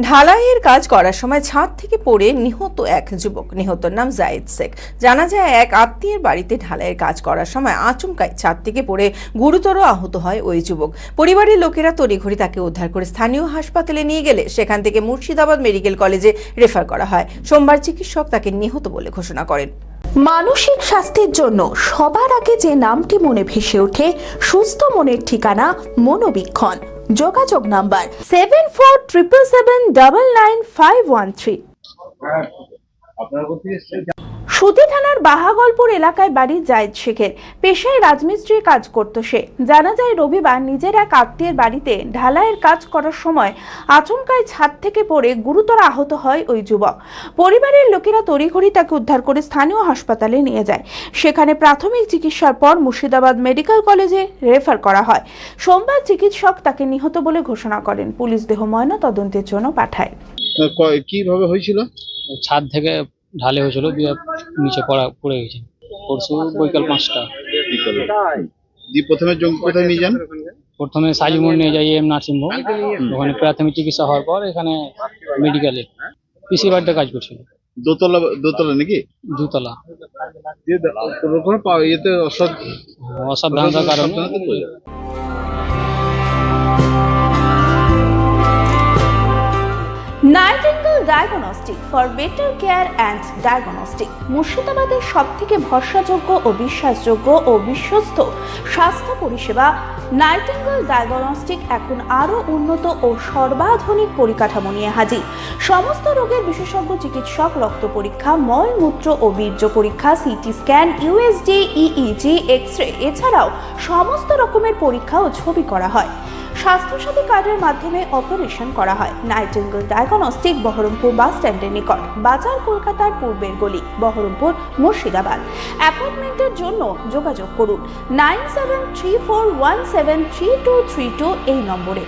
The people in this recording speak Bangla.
ঢালাইয়ের কাজ করার সময় ছাদ থেকে পড়ে নিহত এক যুবক। নিহতর নাম জায়েদ শেখ। জানা যায় এক আত্মীয়ের বাড়িতে ঢালাইয়ের কাজ করার সময় আচমকাই ছাদ থেকে পড়ে গুরুতর আহত হয় ওই যুবক। পরিবারের লোকেরা তড়িঘড়ি তাকে উদ্ধার করে স্থানীয় হাসপাতালে নিয়ে গেলে সেখান থেকে মুর্শিদাবাদ মেডিকেল কলেজে রেফার করা হয়। সোমবার চিকিৎসক তাকে নিহত বলে ঘোষণা করেন। মানসিক স্বাস্থ্যের জন্য সবার আগে যে নামটি মনে ভেসে ওঠে, সুস্থ মনের ঠিকানা মনোবীক্ষণ। যোগাযোগ নাম্বার 7477799513। সুতি থানার বাহাগলপুর এলাকায় বাড়ি জায়েদ শেখের। পেশায় রাজমিস্ত্রির কাজ করত সে। জানা যায় রবিবার নিজের এক আত্মীয়ের বাড়িতে ঢালাইয়ের কাজ করার সময় আচমকাই ছাদ থেকে পড়ে গুরুতর আহত হয় ওই যুবক। পরিবারের লোকেরা তড়িঘড়ি তাকে উদ্ধার করে স্থানীয় হাসপাতালে নিয়ে যায়। সেখানে প্রাথমিক চিকিৎসার পর মুর্শিদাবাদ মেডিকেল কলেজে রেফার করা হয়। সোমবার চিকিৎসক তাকে নিহত বলে ঘোষণা করেন। পুলিশ দেহ ময়না তদন্তের জন্য পাঠায়। কিভাবে হয়েছিল? ছাদ থেকে ঢালে হয়েছিল, দিয়ে নিচে পড়ে গেছে। পরশু বৈকাল 5টা। প্রথমে কোথায় নিয়ে যান? প্রথমে সাজিমুর নিয়ে যাই এম নার্সিং হোম। ওখানে প্রাথমিক চিকিৎসা হওয়ার পর এখানে মেডিকেলে পিসি বাড়িতে কাজ করছিল। দোতলা নাকি? দুতলা। ইয়েতে অসাবধানতার কারণে। Nightingale diagnostic for better care and diagnostic মুর্শিদাবাদের সবথেকে ভরসাযোগ্য ও বিশ্বাসযোগ্য ও বিশ্বস্ত স্বাস্থ্য পরিষেবা নাইটিঙ্গেল ডায়াগনস্টিক এখন আরও উন্নত ও সর্বাধুনিক পরিকাঠামো নিয়ে হাজির। সমস্ত রোগের বিশেষজ্ঞ চিকিৎসক, রক্ত পরীক্ষা, মলমূত্র ও বীর্য পরীক্ষা, CT scan, USG, EEG, X-ray এছাড়াও সমস্ত রকমের পরীক্ষা ও ছবি করা হয়। স্বাস্থ্যসাথী কার্ডের মাধ্যমে অপারেশন করা হয়। নাইটিঙ্গেল ডায়াগনস্টিক বহরমপুর বাস স্ট্যান্ডের নিকট, বাজার, কলকাতার পূর্বের গলি, বহরমপুর, মুর্শিদাবাদ। অ্যাপয়েন্টমেন্টের জন্য যোগাযোগ করুন 9734173232 এই নম্বরে।